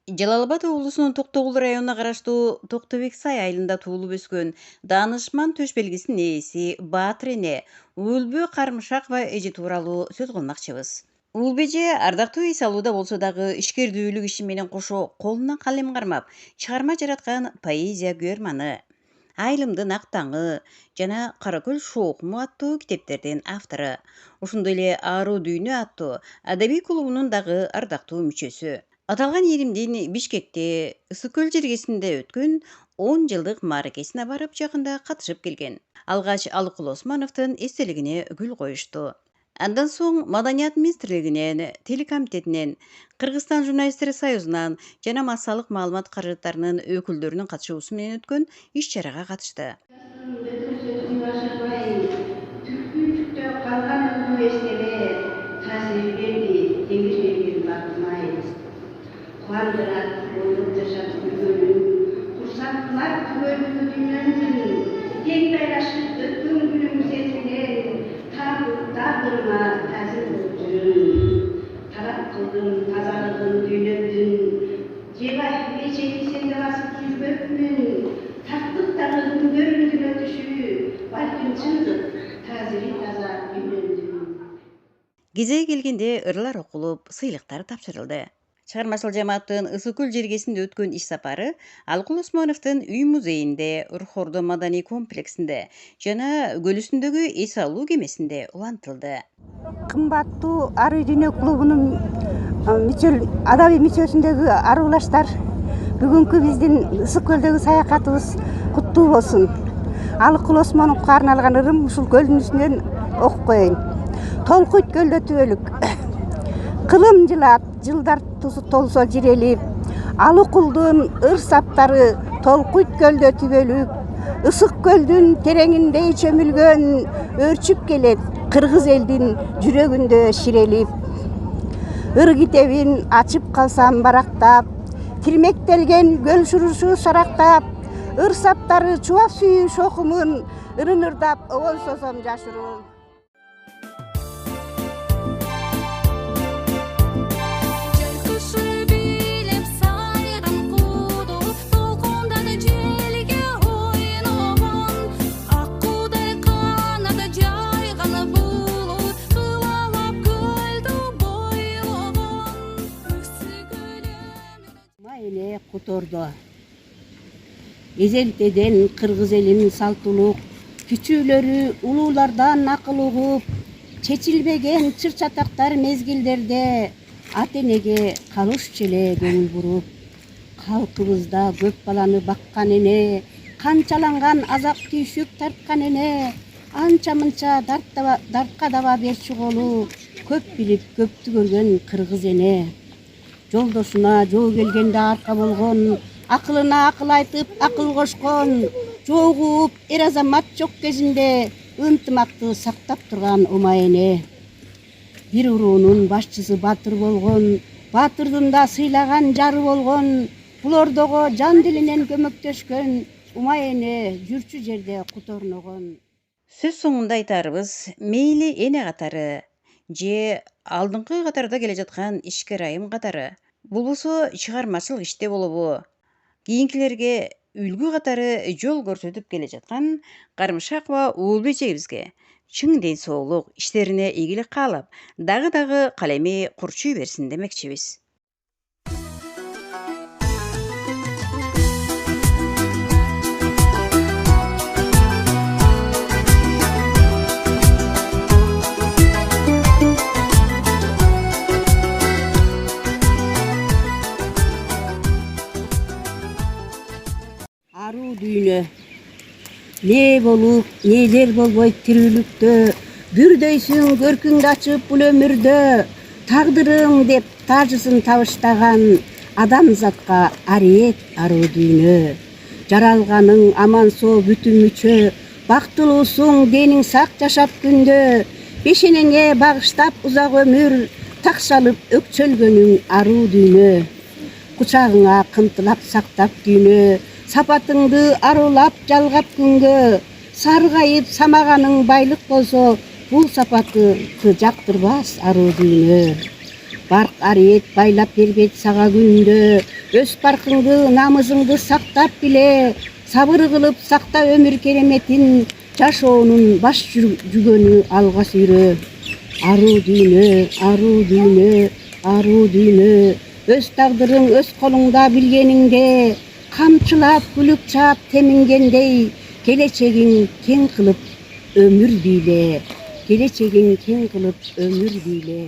Жалал Абад облусунун Токтогул районуна караштуу Токтобек Сай айылында туулуп өскөн даанышман төш белгисинин ээси Баатыр эне Уулбү Кармышакова эже тууралуу сөз кылмакчыбыз. Уулбү эже ардактуу эс алууда болсо дагы ишкердүүлүк иши менен кошо колуна калем кармап, чыгарма жараткан поэзия күйөрманы, Айылымдын ак таңы жана Каракөл шоокуму аттуу китептердин автору. Ошондой эле Аруу дүйнө аттуу адабий клубунун дагы ардактуу мүчөсү. Аталган иримдин Бишкекте Ысык көл жергесинде өткөн 10 жылдык мааракесине барып жакында катышып келген. Алгач Алыкул Османовдун эстелигине гүл коюшту. Андан соң Маданият министрлигинен, телекомитетинен, Кыргызстан журналисттер союзунан жана массалык маалымат каражаттарынын өкүлдөрүнүн катышуусу менен өткөн иш-чарага катышты. Түпкүнчүктө калган университетте таасир берди, деңиз берген бактымайбыз. Куандырат ойлоп жашап жүргөнүн, курсак кылар күбөлүгү дүйнөнүн, тең байлашып өткөн күнүм сезилген, тагдырыма таасир болуп жүрөм. Тарап кылдым тазалыгын дүйнөмдүн, жеба мечети сенде басып жүрбөкмүн, тактыктагы күндөрүмдүн өтүшү, балким чындык, таасири таза дүйнөмдүн. Кезеги келгенде ырлар окулуп, сыйлыктар тапшырылды. Чыгармачыл жамааттын Ысык көл жергесинде өткөн иш сапары Алыкул Османовдун үй музейинде, Урхордо маданий комплексинде жана көл үстүндөгү эс алуу кемесинде улантылды. Кымбаттуу Аруу дүйнө клубунун адабий мүчөсүндөгү аруулаштар, бүгүнкү биздин Ысык көлдөгү саякатыбыз куттуу болсун. Алыкул Осмоновго арналган ырым ушул көлдүн үстүнөн окуп коеюн. Толкуйт көлдө түбөлүк, кылым жылаат, жылдар толсо жирелип, Алыкулдун ыр саптары толкуйт көлдө түбөлүк, Ысык көлдүн тереңинде чөмүлгөн, өрчүп келет кыргыз элдин жүрөгүндө ширелип. Ыр китебин ачып калсам барактап, тирмектелген көл шурушу шарактап, ыр саптары чубап сүйүү шокумун, ырын ырдап обон созом жашыруун. Эне котордо. Эзелтеден кыргыз элинин салтулук, кичүүлөрү улуулардан акыл угуп, чечилбеген чыр чатактар мезгилдерде ата энеге калышчу эле көңүл буруп. Калкыбызда көп баланы баккан эне, канчаланган азап түйшүк тарткан эне, анча мынча дартка даба берчү колу, көп билип көптү көргөн кыргыз эне. Жолдошуна жоо келгенде арка болгон, акылына акыл айтып акыл кошкон, жогууп эр азамат жок кезинде ынтымакты сактап турган ума эне. Бир уруунун башчысы баатыр болгон, баатырдын да сыйлаган жары болгон, бул ордого жан дилинен көмөктөшкөн ума эне жүрчү жерде кут орногон. Сөз соңунда айтарыбыз, мейли эне катары же алдыңкы катарда келе жаткан ишкер айым катары, болбосо чыгармачылык иште болобу, кийинкилерге үлгү катары жол көрсөтүп келе жаткан Кармышакова Уулбү эжебизге чың ден соолук, иштерине ийгилик каалап, дагы калеми курчуй берсин демекчибиз. Аруу дүйнө. Не болуп, нелер болбойт тирүүлүктө, бүрдөйсүң көркүңдү ачып бул өмүрдө, тагдырың деп тажысын табыштаган адамзатка ариет аруу дүйнө. Жаралганың аман соо бүтүн мүчө, бактылуусуң дениң сак жашап күндө, бешенеңе багыштап узак өмүр, такшалып өкчөлгөнүң аруу дүйнө. Кучагыңа кымтылап сактап дүйнө, сапатыңды арулап жалгап күнгө, саргайып самаганың байлык болсо, бул сапаты жактырбас аруу дүйнө. барк ариет байлап бербейт сага күндө. Өз паркыңды, намызыңды сактап биле, сабыр кылып сакта өмүр кереметин, жашоонун баш жүгөнү алга сүйрө. Аруу дүйнө, аруу дүйнө, аруу дүйнө, өз тагдырың өз колуңда билгениңде, камчылап күлүп чаап темингендей, келечегиң кең кылып өмүр бийле, келечегиң кең кылып өмүр бийле.